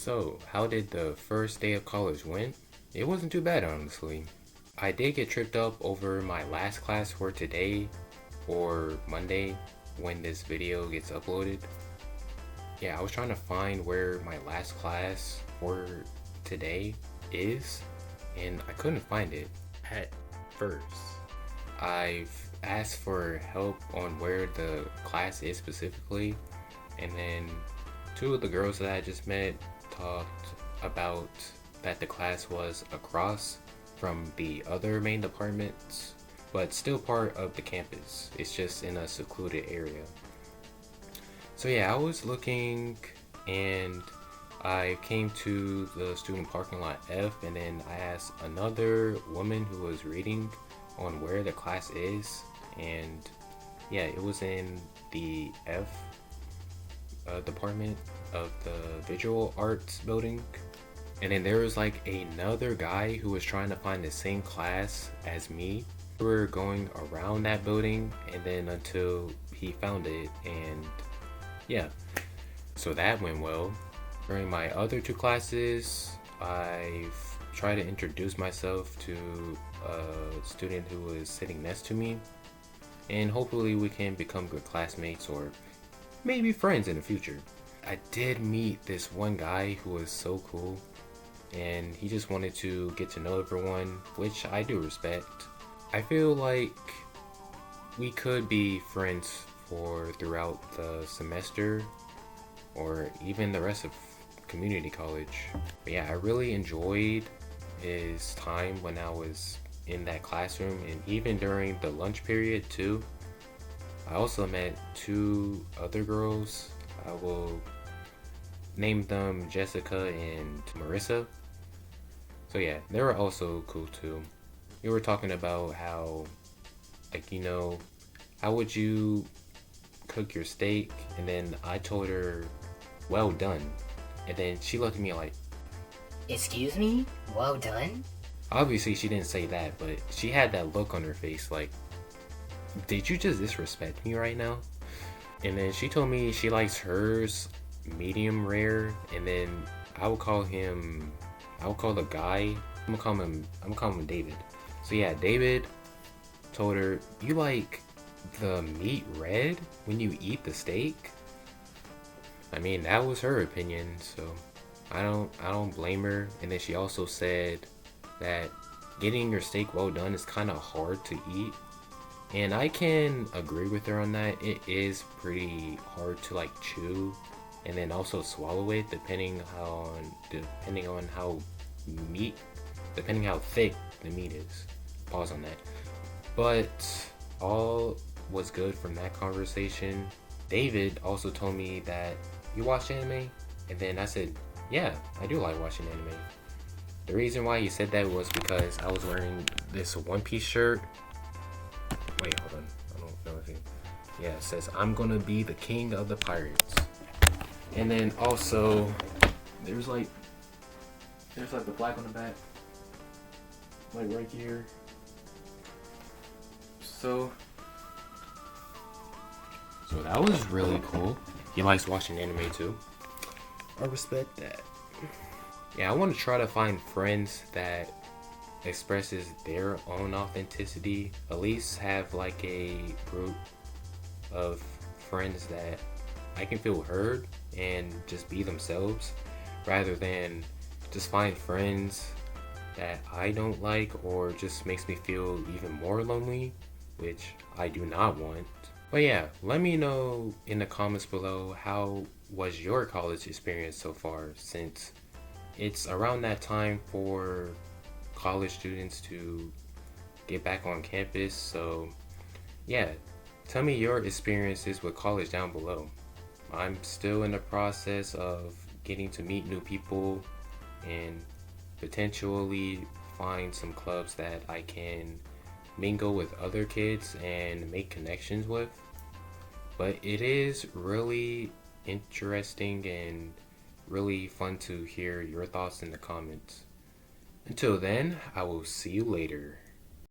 So, how did the first day of college went? It wasn't too bad, honestly. I did get tripped up over my last class for today or Monday when this video gets uploaded. Yeah, I was trying to find where my last class for today is, and I couldn't find it at first. I've asked for help on where the class is specifically, and then two of the girls that I just met talked about that the class was across from the other main departments, but still part of the campus. It's just in a secluded area. So yeah, I was looking and I came to the student parking lot F, and then I asked another woman who was reading on where the class is, and yeah, it was in the F department of the visual arts building. And then there was like another guy who was trying to find the same class as me. We were going around that building and then until he found it, and yeah, so that went well. During my other two classes, I've tried to introduce myself to a student who was sitting next to me, and hopefully we can become good classmates or maybe friends in the future. I did meet this one guy who was so cool, and he just wanted to get to know everyone, which I do respect. I feel like we could be friends for throughout the semester or even the rest of community college. But yeah, I really enjoyed his time when I was in that classroom, and even during the lunch period too. I also met two other girls. I will name them Jessica and Marissa. So yeah, they were also cool too. We were talking about how, like, how would you cook your steak? And then I told her, well done. And then she looked at me like, Excuse me? Well done? obviously she didn't say that, but she had that look on her face like, did you just disrespect me right now? And then she told me she likes hers medium rare, and then I would call the guy, I'm gonna call him David. So yeah, David told her, you like the meat red when you eat the steak? I mean, that was her opinion, so I don't blame her. And then she also said that getting your steak well done is kind of hard to eat. And I can agree with her on that. It is pretty hard to like chew and then also swallow it depending how thick the meat is. Pause on that. But all was good from that conversation. David also told me that you watch anime, and then I said, yeah, I do like watching anime. The reason why he said that was because I was wearing this One Piece shirt. Wait, hold on. I don't know if it... Yeah, it says, I'm gonna be the king of the pirates. And then also, there's like the black on the back. Like right here. So that was really cool. He likes watching anime too. I respect that. Yeah, I want to try to find friends that expresses their own authenticity. At least have like a group of friends that I can feel heard and just be themselves, rather than just find friends that I don't like or just makes me feel even more lonely, which I do not want. But yeah, let me know in the comments below, how was your college experience so far, since it's around that time for college students to get back on campus. So yeah, tell me your experiences with college down below. I'm still in the process of getting to meet new people and potentially find some clubs that I can mingle with other kids and make connections with. But it is really interesting and really fun to hear your thoughts in the comments. Until then, I will see you later.